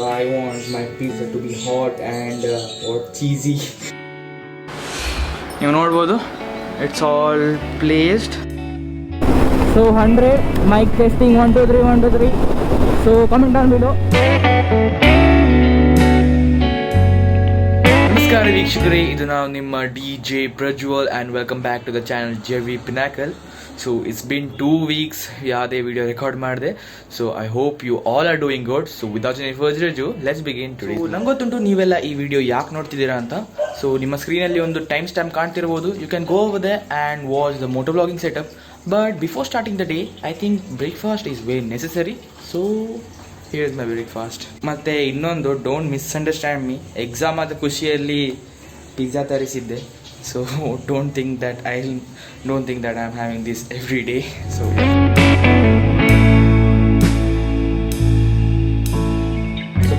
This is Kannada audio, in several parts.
I want my pizza to be hot and or cheesy. You ನೋಡಬಹುದು, it's all placed. So 100 mic testing 1 2 3 1 2 3. So comment down below. ನಮಸ್ಕಾರ ವೀಕ್ಷಕರೇ, ಇದು ನಾವು ನಿಮ್ಮ DJ Prajwal and welcome back to the channel JERRY PINNACLE. So it's been 2 weeks ಯಾವುದೇ ವಿಡಿಯೋ ರೆಕಾರ್ಡ್ ಮಾಡಿದೆ. So I hope you all are doing good. So without any further ado, let's begin today. ನಂಗೆ ಗೊತ್ತುಂಟು ನೀವೆಲ್ಲ ಈ ವಿಡಿಯೋ ಯಾಕೆ ನೋಡ್ತಿದ್ದೀರಾ ಅಂತ. ಸೊ ನಿಮ್ಮ ಸ್ಕ್ರೀನಲ್ಲಿ ಒಂದು ಟೈಮ್ ಸ್ಟ್ಯಾಂಪ್ ಕಾಣ್ತಿರ್ಬೋದು. You can go over there and watch the motovlogging setup. But before starting the day, I think breakfast is very necessary. So here is my breakfast. ಮತ್ತೆ ಇನ್ನೊಂದು, ಡೋಂಟ್ ಮಿಸ್ಅಂಡರ್ಸ್ಟ್ಯಾಂಡ್ ಮೀ, ಎಕ್ಸಾಮ್ ಆದ ಖುಷಿಯಲ್ಲಿ ಪಿಜ್ಜಾ ತರಿಸಿದ್ದೆ. So don't think that I'm having this every day. So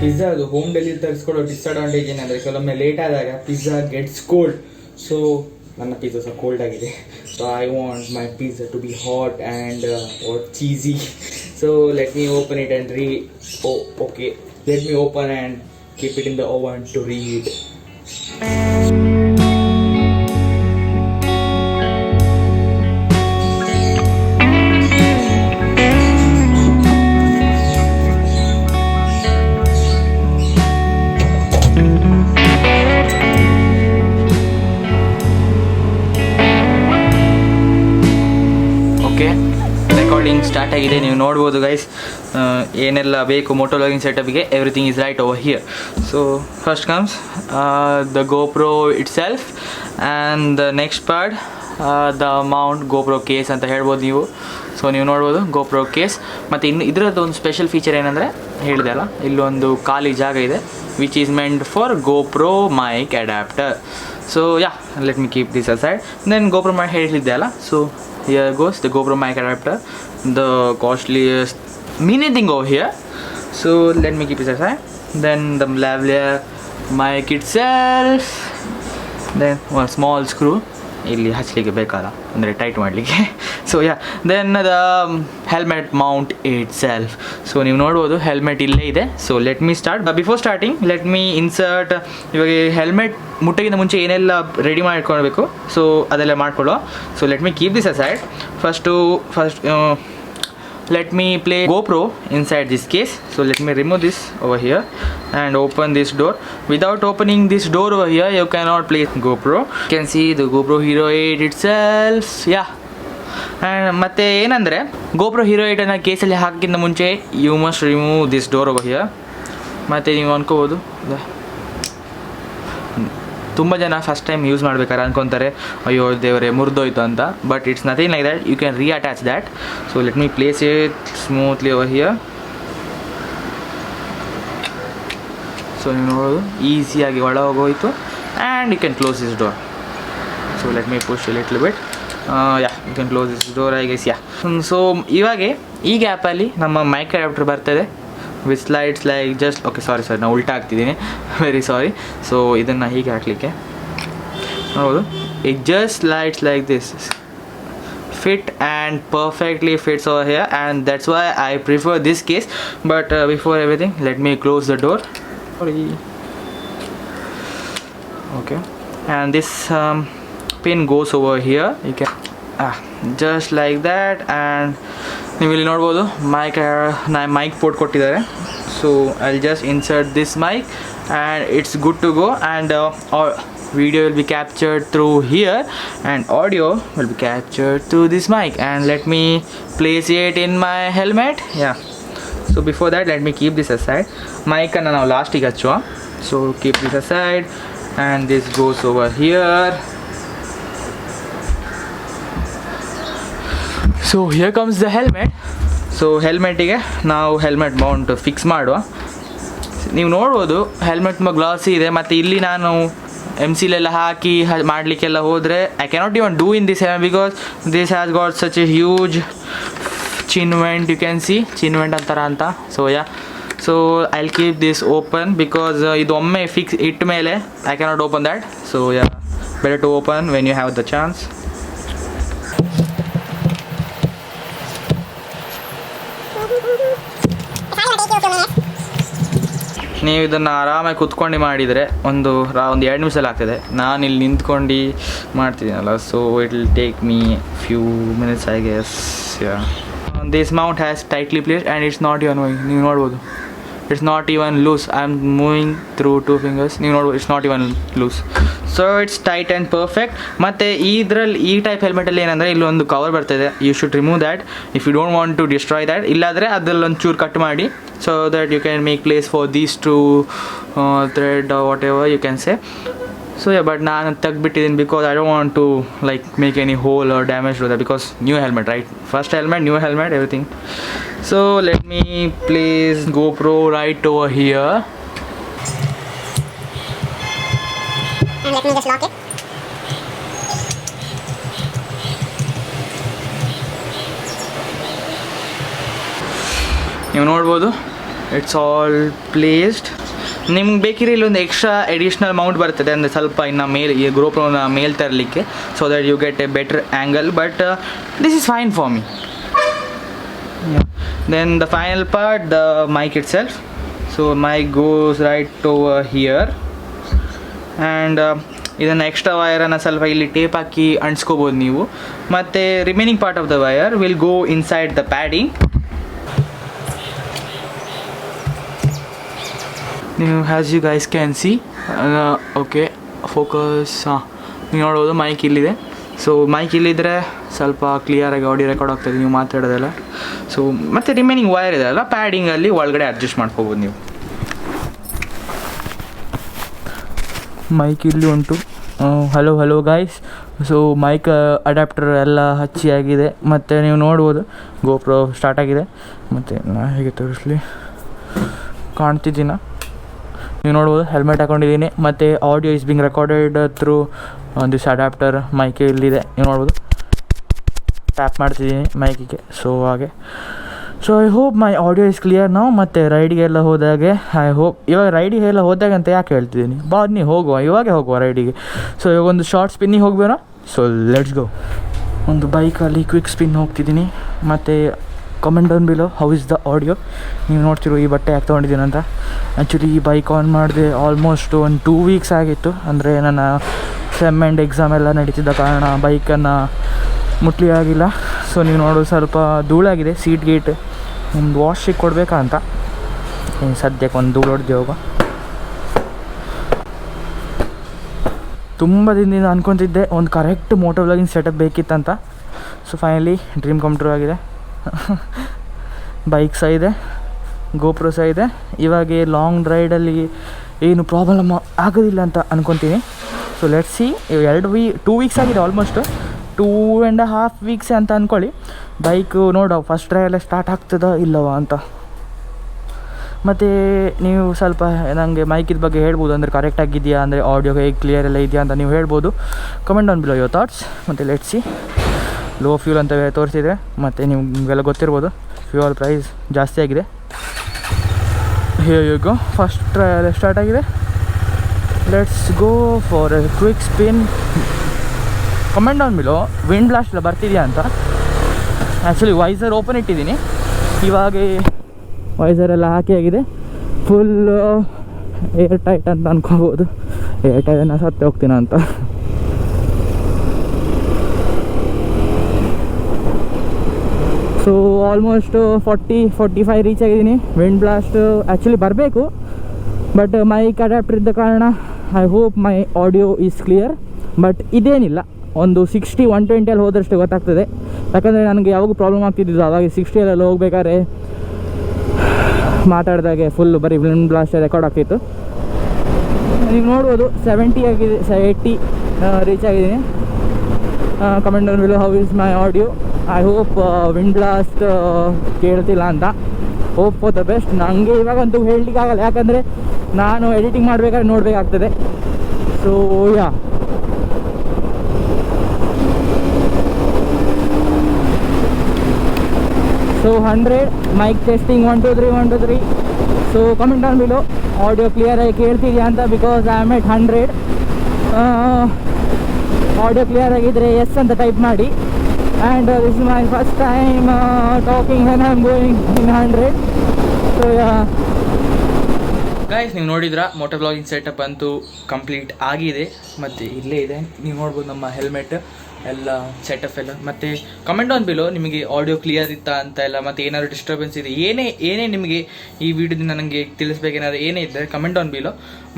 pizza ಅದು ಹೋಮ್ ಡೆಲಿವರಿ ತರಿಸ್ಕೊಳ್ಳೋ ಡಿಸ್ಅಡ್ವಾಂಟೇಜ್ ಏನಂದರೆ ಕೆಲವೊಮ್ಮೆ ಲೇಟ್ ಆದಾಗ ಪಿಜ್ಜಾ ಗೆಟ್ಸ್ ಕೋಲ್ಡ್. ಸೊ ನನ್ನ ಪಿಜ್ಜಾ ಸ್ವಲ್ಪ ಕೋಲ್ಡ್ ಆಗಿದೆ. So I want my pizza to be hot and or cheesy. So let me open it and read. Oh, okay. Let me open and keep it in the oven to read. Recording start ಆಗಿದೆ. ನೀವು ನೋಡ್ಬೋದು ಗೈಸ್, ಏನೆಲ್ಲ ಬೇಕು motovlogging ಸೆಟಪ್ಗೆ, everything is right over here. So first comes the GoPro itself and the next part the mount GoPro case ಅಂತ ಹೇಳ್ಬೋದು ನೀವು. ಸೊ ನೀವು ನೋಡ್ಬೋದು GoPro ಕೇಸ್. ಮತ್ತು ಇನ್ನು ಇದರದ್ದು ಒಂದು ಸ್ಪೆಷಲ್ ಫೀಚರ್ ಏನಂದರೆ, ಹೇಳಿದೆ ಅಲ್ಲ, ಇಲ್ಲೊಂದು ಖಾಲಿ ಜಾಗ ಇದೆ which is meant for GoPro mic adapter. So yeah, let me keep this aside. Then GoPro mic ಹೇಳಿದ್ದೆ ಅಲ್ಲ, ಸೊ here goes the GoPro mic adapter, the costliest mini thing over here. So let me keep it aside. Then the lavalier mic itself, then one small screw ಇಲ್ಲಿ ಹಚ್ಚಲಿಕ್ಕೆ ಬೇಕಲ್ಲ, ಅಂದರೆ ಟೈಟ್ ಮಾಡಲಿಕ್ಕೆ. So yeah, then the helmet mount itself. So ನೀವು ನೋಡ್ಬೋದು ಹೆಲ್ಮೆಟ್ ಇಲ್ಲೇ ಇದೆ. So let me start. Before starting let me insert. ಇವಾಗ ಹೆಲ್ಮೆಟ್ ಮುಟ್ಟಗಿಂತ ಮುಂಚೆ ಏನೆಲ್ಲ ರೆಡಿ ಮಾಡ್ಕೊಳ್ಬೇಕು, ಸೊ ಅದೆಲ್ಲ ಮಾಡ್ಕೊಳ್ಳೋ. So let me keep this aside. First let me play GoPro inside this case. So let me remove this over here and open this door. Without opening this door over here, you cannot place GoPro. You can see the GoPro Hero 8 itself. Yeah. And ಮತ್ತೆ ಏನಂದರೆ, GoPro Hero 8 ಅನ್ನು ಕೇಸಲ್ಲಿ ಹಾಕಿಂತ ಮುಂಚೆ you must remove this door over here. ಮತ್ತು ನೀವು ಅನ್ಕೋಬೋದು, ತುಂಬ ಜನ ಫಸ್ಟ್ ಟೈಮ್ ಯೂಸ್ ಮಾಡ್ಬೇಕಾದ್ರೆ ಅನ್ಕೊತಾರೆ, ಅಯ್ಯೋ ದೇವರೇ ಮುರಿದೋಯ್ತು ಅಂತ. But it's nothing like that. You can reattach that. So let me place it smoothly over here. So ನೀವು ನೋಡೋದು ಈಸಿಯಾಗಿ ಒಳ ಹೋಗೋಯ್ತು. And you can close this door. So let me push little bit. Yeah, you can close this door, I guess. Yeah. So ಇವಾಗೆ ಈ ಗ್ಯಾಪಲ್ಲಿ ನಮ್ಮ ಮೈಕ್ ಅಡಾಪ್ಟರ್ ಬರ್ತದೆ with slides like just, okay sorry ನಾನು ಉಲ್ಟಾ ಹಾಕ್ತಿದ್ದೀನಿ, ವೆರಿ ಸಾರಿ. ಸೊ ಇದನ್ನು ಹೀಗೆ ಹಾಕಲಿಕ್ಕೆ ನೋಡು, it just slides like this, fit and perfectly fits over here, and that's why I prefer this case. But before everything let me close the door. Okay, and this pin goes over here. You can just like that. And ನೀವು ಇಲ್ಲಿ ನೋಡ್ಬೋದು ಮೈಕ್ ಪೋರ್ಟ್ ಕೊಟ್ಟಿದ್ದಾರೆ. So I'll just insert this mic and it's good to go. And video will be captured through here and audio will be captured through this mic. And let me place it in my helmet. Yeah. So before that let me keep this aside. Mic ಅನ್ನು ನಾವು ಲಾಸ್ಟಿಗೆ ಹಚ್ಚುವ. So keep this aside and this goes over here. So here comes the helmet. So ಹೆಲ್ಮೆಟಿಗೆ ನಾವು ಹೆಲ್ಮೆಟ್ ಮೌಂಟ್ ಫಿಕ್ಸ್ ಮಾಡುವ. ನೀವು ನೋಡ್ಬೋದು ಹೆಲ್ಮೆಟ್ ತುಂಬ ಗ್ಲಾಸಿ ಇದೆ. ಮತ್ತು ಇಲ್ಲಿ ನಾನು MCಲೆಲ್ಲ ಹಾಕಿ ಮಾಡಲಿಕ್ಕೆಲ್ಲ ಹೋದರೆ I cannot even do in this because this has got such a huge chin vent. You can see chin vent ಅಂತಾರ ಅಂತ. So yeah, so I will keep this open because ಇದು ಒಮ್ಮೆ ಫಿಕ್ಸ್ ಇಟ್ಟ ಮೇಲೆ I cannot open that. So yeah, better to open when you have the chance. ನೀವು ಇದನ್ನು ಆರಾಮಾಗಿ ಕುತ್ಕೊಂಡು ಮಾಡಿದರೆ ಒಂದು 2 ನಿಮಿಷದಲ್ಲಿ ಆಗ್ತದೆ. ನಾನು ಇಲ್ಲಿ ನಿಂತ್ಕೊಂಡು ಮಾಡ್ತಿದ್ದೀನಲ್ಲ, so it will take me few minutes I guess. This mount has tightly placed and it's not even moving. ನೀವು ನೋಡ್ಬೋದು, it's not even loose. I am moving through 2 fingers. ನೀವು ನೋಡ್ಬೋದು, it's not even loose. So it's tight and perfect. ಮತ್ತು ಇದರಲ್ಲಿ ಈ ಟೈಪ್ ಹೆಲ್ಮೆಟಲ್ಲಿ ಏನಂದರೆ ಇಲ್ಲೊಂದು ಕವರ್ ಬರ್ತಿದೆ. You should remove that if you don't want to destroy that. ಇಲ್ಲಾದರೆ ಅದರಲ್ಲೊಂದು ಚೂರು ಕಟ್ ಮಾಡಿ, so that you can make place for these two thread or whatever you can say. So yeah, but ನಾನು ತೆಗ್ದುಬಿಟ್ಟಿದ್ದೀನಿ because I don't want to like make any hole or damage to that, because new helmet, right? First helmet, new helmet, everything. So let me place GoPro right over here. And let me just lock it. ನೀವು ನೋಡ್ಬೋದು, ಇಟ್ಸ್ ಆಲ್ ಪ್ಲೇಸ್ಡ್. ನಿಮ್ಗೆ ಬೇಕಿದ್ರೆ ಇಲ್ಲೊಂದು ಎಕ್ಸ್ಟ್ರಾ ಎಡಿಷ್ನಲ್ ಮೌಂಟ್ ಬರ್ತದೆ, ಅಂದರೆ ಸ್ವಲ್ಪ ಇನ್ನು ಮೇಲೆ ಈ GoProನ ಮೇಲೆ ತರಲಿಕ್ಕೆ, so that you get a better angle. But this is fine for me. Then the final part, the mic itself. So mic goes right over here. And ಇದನ್ನು ಎಕ್ಸ್ಟ್ರಾ ವಯರನ್ನು ಸ್ವಲ್ಪ ಇಲ್ಲಿ ಟೇಪ್ ಹಾಕಿ ಅಂಟಿಸ್ಕೋಬೋದು ನೀವು. ಮತ್ತು remaining part of the wire will go inside the padding. ನೀವು as you guys can see, okay focus. ನೀವು ನೋಡ್ಬೋದು ಮೈಕ್ ಇಲ್ಲಿದೆ. ಸೊ ಮೈಕ್ ಇಲ್ಲಿದ್ದರೆ ಸ್ವಲ್ಪ ಕ್ಲಿಯರಾಗಿ ಆಡಿಯೋ ರೆಕಾರ್ಡ್ ಆಗ್ತದೆ ನೀವು ಮಾತಾಡೋದೆಲ್ಲ. ಸೊ ಮತ್ತು ರಿಮೈನಿಂಗ್ ವೈರ್ ಇದೆ ಅಲ್ಲ, ಪ್ಯಾಡಿಂಗಲ್ಲಿ ಒಳಗಡೆ ಅಡ್ಜಸ್ಟ್ ಮಾಡ್ಕೋಬೋದು ನೀವು. ಮೈಕ್ ಇಲ್ಲಿ ಉಂಟು. Hello guys. So mic adapter ಎಲ್ಲ ಹಚ್ಚಿ ಆಗಿದೆ. ಮತ್ತು ನೀವು ನೋಡ್ಬೋದು GoPro ಸ್ಟಾರ್ಟ್ ಆಗಿದೆ. ಮತ್ತು ನಾನು ಹೇಗೆ ತೋರಿಸ್ಲಿ, ಕಾಣ್ತಿದ್ದೀನ? ನೀವು ನೋಡ್ಬೋದು ಹೆಲ್ಮೆಟ್ ಹಾಕೊಂಡಿದ್ದೀನಿ. ಮತ್ತು audio is being recorded through this adapter. Mic ಇಲ್ಲಿದೆ, ನೀವು ನೋಡ್ಬೋದು. ಟ್ಯಾಪ್ ಮಾಡ್ತಿದ್ದೀನಿ ಮೈಕಿಗೆ. ಸೊ ಹಾಗೆ. So I hope my audio is clear ನಾವು. ಮತ್ತು ರೈಡಿಗೆಲ್ಲ ಹೋದಾಗೆ ಐ ಹೋಪ್, ಇವಾಗ ರೈಡಿಗೆಲ್ಲ ಹೋದಾಗ ಅಂತ ಯಾಕೆ ಹೇಳ್ತಿದ್ದೀನಿ, ಬನ್ನಿ ಹೋಗುವ, ಇವಾಗೆ ಹೋಗುವ ರೈಡಿಗೆ. ಸೊ ಇವಾಗ ಒಂದು ಶಾರ್ಟ್ ಸ್ಪಿನ್ನಿಗೆ ಹೋಗ್ಬೇಡ. So let's go. ಒಂದು ಬೈಕಲ್ಲಿ ಕ್ವಿಕ್ ಸ್ಪಿನ್ ಹೋಗ್ತಿದ್ದೀನಿ. ಮತ್ತು comment down below how is the audio. ನೀವು ನೋಡ್ತಿರೋ ಈ ಬಟ್ಟೆ ಯಾಕೆ ತೊಗೊಂಡಿದ್ದೀನಿ ಅಂತ. ಆ್ಯಕ್ಚುಲಿ ಈ ಬೈಕ್ ಆನ್ ಮಾಡಿದೆ ಆಲ್ಮೋಸ್ಟ್ ಒಂದು 2 ವೀಕ್ಸ್ ಆಗಿತ್ತು. ಅಂದರೆ ನನ್ನ ಸೆಮ್ ಆ್ಯಂಡ್ ಎಕ್ಸಾಮ್ ಎಲ್ಲ ನಡೀತಿದ್ದ ಕಾರಣ ಬೈಕನ್ನು ಮುಟ್ಲಿ ಆಗಿಲ್ಲ. ಸೊ ನೀವು ನೋಡೋದು ಸ್ವಲ್ಪ ಧೂಳಾಗಿದೆ. ಸೀಟ್ ಗೀಟ್ ಒಂದು ವಾಶಿಗೆ ಕೊಡಬೇಕಂತ ಸದ್ಯಕ್ಕೆ ಒಂದು ಧೂಳು ಹೊಡೆದು ಹೋಗೋ. ತುಂಬ ದಿನದಿಂದ ಅಂದ್ಕೊತಿದ್ದೆ ಒಂದು ಕರೆಕ್ಟ್ ಮೋಟೋವ್ಲಾಗಿಂಗ್ ಸೆಟಪ್ ಬೇಕಿತ್ತಂತ. So finally dream come true ಆಗಿದೆ. ಬೈಕ್ ಸಹ ಇದೆ, GoPro ಸಹ ಇದೆ. ಇವಾಗ ಲಾಂಗ್ ರೈಡಲ್ಲಿ ಏನು ಪ್ರಾಬ್ಲಮ್ ಆಗೋದಿಲ್ಲ ಅಂತ ಅಂದ್ಕೊತೀನಿ. So let's see. 2 ವೀಕ್ಸ್ ಆಗಿದೆ, ಆಲ್ಮೋಸ್ಟ್ 2.5 ವೀಕ್ಸೇ ಅಂತ ಅಂದ್ಕೊಳ್ಳಿ. ಬೈಕು ನೋಡೋ ಫಸ್ಟ್ ಡ್ರೈವಲ್ಲೇ ಸ್ಟಾರ್ಟ್ ಆಗ್ತದೋ ಇಲ್ಲವ ಅಂತ. ಮತ್ತು ನೀವು ಸ್ವಲ್ಪ ನನಗೆ ಮೈಕಿದ ಬಗ್ಗೆ ಹೇಳ್ಬೋದು, ಅಂದರೆ ಕರೆಕ್ಟಾಗಿದೆಯಾ, ಅಂದರೆ ಆಡಿಯೋ ಹೇಗೆ ಕ್ಲಿಯರ್ ಎಲ್ಲ ಇದೆಯಾ ಅಂತ ನೀವು ಹೇಳ್ಬೋದು. Comment down below your thoughts. ಮತ್ತು ಲೆಟ್ಸ್ ಸಿ. ಲೋ ಫ್ಯೂಲ್ ಅಂತ ತೋರಿಸಿದೆ. ಮತ್ತು ನಿಮಗೆಲ್ಲ ಗೊತ್ತಿರ್ಬೋದು ಫ್ಯೂಯಲ್ ಪ್ರೈಸ್ ಜಾಸ್ತಿ ಆಗಿದೆ. ಹೇಗೋ ಫಸ್ಟ್ ಟ್ರಯಲ್ ಸ್ಟಾರ್ಟ್ ಆಗಿದೆ. Let's go for A quick spin. Comment down below wind blast ಎಲ್ಲ ಬರ್ತಿದೆಯಾ ಅಂತ. ಆ್ಯಕ್ಚುಲಿ ವೈಸರ್ ಓಪನ್ ಇಟ್ಟಿದ್ದೀನಿ. ಇವಾಗ ವೈಸರೆಲ್ಲ ಹಾಕಿ ಆಗಿದೆ. ಫುಲ್ ಏರ್ ಟೈಟ್ ಅಂತ ಅಂದ್ಕೋಬೋದು. ಏರ್ ಟೈಟನ್ನು ಸತ್ತೆ ಹೋಗ್ತೀನ ಅಂತ. ಸೊ ಆಲ್ಮೋಸ್ಟ್ 40-45 ರೀಚ್ ಆಗಿದ್ದೀನಿ. ವಿಂಡ್ ಬ್ಲಾಸ್ಟ್ ಆ್ಯಕ್ಚುಲಿ ಬರಬೇಕು, ಬಟ್ ಮೈಕ್ ಅಡ್ಯಾಪ್ಟರ್ ಇದ್ದ ಕಾರಣ I hope my audio is clear. But ಇದೇನಿಲ್ಲ, ಒಂದು 60-120 ಹೋದಷ್ಟು ಗೊತ್ತಾಗ್ತದೆ. ಯಾಕಂದರೆ ನನಗೆ ಯಾವಾಗ ಪ್ರಾಬ್ಲಮ್ ಆಗ್ತಿದ್ದು ಅವಾಗ 60 ಹೋಗ್ಬೇಕಾದ್ರೆ ಮಾತಾಡಿದಾಗೆ ಫುಲ್ ಬರೀ ವಿಂಡ್ ಬ್ಲಾಸ್ಟ್ ರೆಕಾರ್ಡ್ ಆಗ್ತಿತ್ತು. ನೀವು ನೋಡ್ಬೋದು 70 ಆಗಿದೆ, 80 ರೀಚ್ ಆಗಿದ್ದೀನಿ. Comment down below how is my audio. I hope wind blast ಕೇಳ್ತಿಲ್ಲ ಅಂತ. Hope for the best. ನನಗೆ ಇವಾಗಂತೂ ಹೇಳಲಿಕ್ಕಾಗಲ್ಲ, ಯಾಕಂದರೆ ನಾನು ಎಡಿಟಿಂಗ್ ಮಾಡಬೇಕಾದ್ರೆ ನೋಡಬೇಕಾಗ್ತದೆ. So yeah, so 100 mic testing 1 2 3 1 2 3. So comment down below audio ಕ್ಲಿಯರಾಗಿ ಕೇಳ್ತಿದೆಯಾ ಅಂತ, because I am at 100. Audio clear ಆಗಿದ್ದರೆ ಎಸ್ ಅಂತ ಟೈಪ್ ಮಾಡಿ. And this is my first time talking when I am going in 100. So guys ನೀವು ನೋಡಿದ್ರ ಮೋಟೋ ವ್ಲಾಗಿಂಗ್ ಸೆಟಪ್ ಅಂತೂ ಕಂಪ್ಲೀಟ್ ಆಗಿದೆ ಮತ್ತು ಇಲ್ಲೇ ಇದೆ. ನೀವು ನೋಡ್ಬೋದು ನಮ್ಮ ಹೆಲ್ಮೆಟ್ ಎಲ್ಲ ಸೆಟಪ್ ಎಲ್ಲ. ಮತ್ತು ಕಮೆಂಟ್ ಆನ್ ಬಿಲೋ ನಿಮಗೆ ಆಡಿಯೋ ಕ್ಲಿಯರ್ ಇತ್ತಾ ಅಂತ ಎಲ್ಲ, ಮತ್ತು ಏನಾದರೂ ಡಿಸ್ಟರ್ಬೆನ್ಸ್ ಇದೆ, ಏನೇ ನಿಮಗೆ ಈ ವಿಡಿಯೋದಿಂದ ನನಗೆ ತಿಳಿಸ್ಬೇಕೇನಾದ್ರು ಏನೇ ಇದ್ದರೆ ಕಮೆಂಟ್ ಆನ್ ಬಿಲೋ.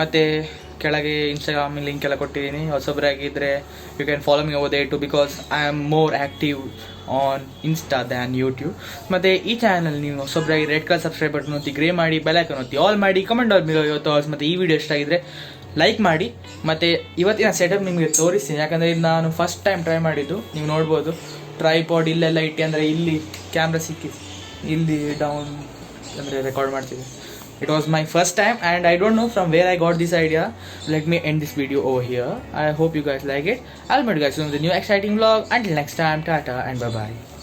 ಮತ್ತು ಕೆಳಗೆ ಇನ್ಸ್ಟಾಗ್ರಾಮ್ ಲಿಂಕ್ ಎಲ್ಲ ಕೊಟ್ಟಿದ್ದೀನಿ. ಹೊಸೊಬ್ಬರಾಗಿದ್ದರೆ you can follow me over there too, because I am more active on Insta than YouTube. ಮತ್ತು ಈ ಚಾನಲ್ ನೀವು ಹೊಸೊಬ್ಬರಾಗಿ ರೆಡ್ ಕಲರ್ ಸಬ್ಸ್ಕ್ರೈಬ್ ಬಟನ್ ಒತ್ತಿ, ಗ್ರೇ ಮಾಡಿ, ಬೆಲ್ ಐಕಾನ್ ಒತ್ತಿ ಆಲ್ ಮಾಡಿ, comment on below your thoughts. ಮತ್ತು ಈ ವಿಡಿಯೋ ಇಷ್ಟ ಆಗಿದ್ರೆ ಲೈಕ್ ಮಾಡಿ. ಮತ್ತು ಇವತ್ತಿನ ಸೆಟಪ್ ನಿಮಗೆ ತೋರಿಸ್ತೀನಿ, ಯಾಕಂದರೆ ಇದು ನಾನು ಫಸ್ಟ್ ಟೈಮ್ ಟ್ರೈ ಮಾಡಿದ್ದು. ನೀವು ನೋಡ್ಬೋದು ಟ್ರೈಪಾಡ್ ಇಲ್ಲೆಲ್ಲ ಇಟ್ಟು, ಅಂದರೆ ಇಲ್ಲಿ ಕ್ಯಾಮ್ರಾ ಸಿಕ್ಕಿ ಇಲ್ಲಿ ಡೌನ್ ಅಂದರೆ ರೆಕಾರ್ಡ್ ಮಾಡ್ತಿದ್ದೆ. It was my first time and I don't know from where I got this idea. Let me end this video over here. I hope you guys like it. I'll meet you guys soon with a new exciting vlog. Until next time, Tata and bye bye.